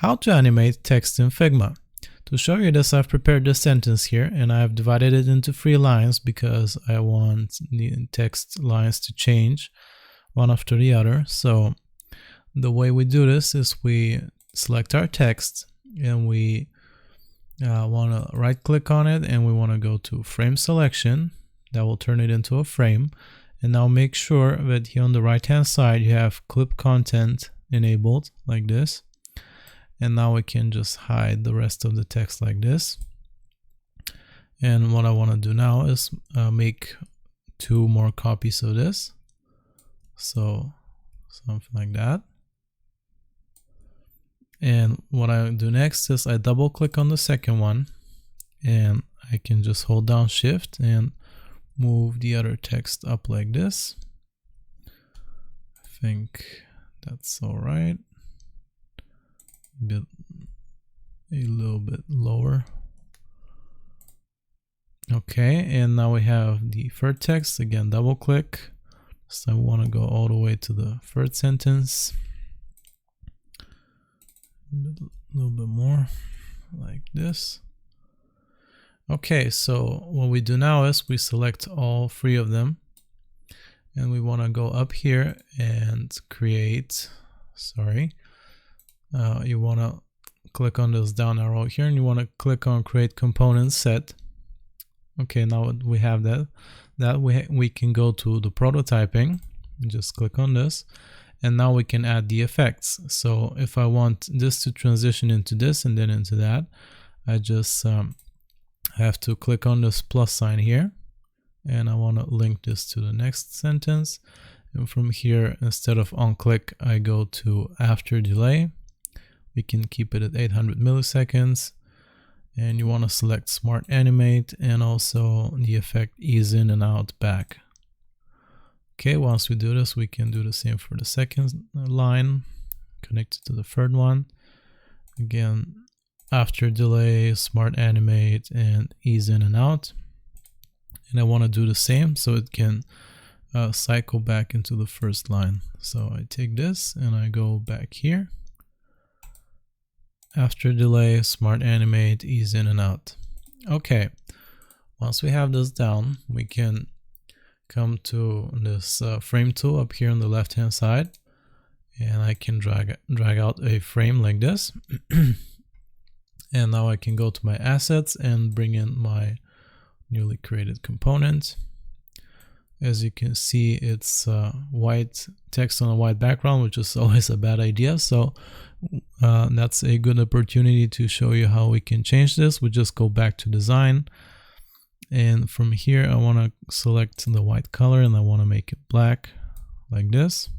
How to animate text in Figma. To show you this, I've prepared this sentence here and I've divided it into 3 lines because I want the text lines to change one after the other. So the way we do this is we select our text and we want to right click on it and we want to go to frame selection. That will turn it into a frame. And now make sure that here on the right hand side you have clip content enabled like this. And now we can just hide the rest of the text like this. And what I want to do now is make 2 more copies of this. So something like that. And what I do next is I double click on the second one and I can just hold down Shift and move the other text up like this. I think that's all right. A little bit lower. Okay, and now we have the third text. Again, double click. So I want to go all the way to the third sentence. A little bit more like this. Okay, so what we do now is we select all 3 of them and we want to go up here and create, you want to click on this down arrow here and you want to click on create component set. Okay, now we have that we can go to the prototyping, just click on this, and now we can add the effects. So if I want this to transition into this and then into that, I just have to click on this plus sign here and I want to link this to the next sentence. And from here, instead of on click, I go to after delay. We can keep it at 800 milliseconds. And you want to select Smart Animate and also the effect ease in and out back. Okay, once we do this, we can do the same for the second line, connect it to the third one. Again, after delay, Smart Animate, and ease in and out. And I want to do the same so it can cycle back into the first line. So I take this and I go back here. After delay, Smart Animate, ease in and out. Okay, once we have this down, we can come to this frame tool up here on the left hand side, and I can drag out a frame like this. And now I can go to my assets and bring in my newly created component. As you can see, it's white text on a white background, which is always a bad idea. So that's a good opportunity to show you how we can change this. We just go back to design. And from here, I want to select the white color and I want to make it black like this.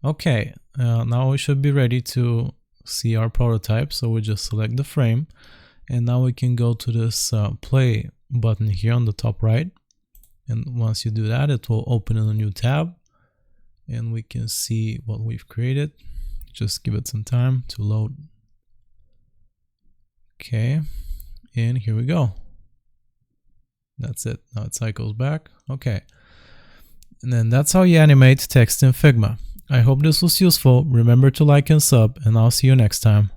Okay, now we should be ready to see our prototype. So we just select the frame and now we can go to this play button here on the top right. And once you do that, it will open in a new tab and we can see what we've created. Just give it some time to load. Okay, and here we go. That's it. Now it cycles back. Okay. And then that's how you animate text in Figma. I hope this was useful. Remember to like and sub, and I'll see you next time.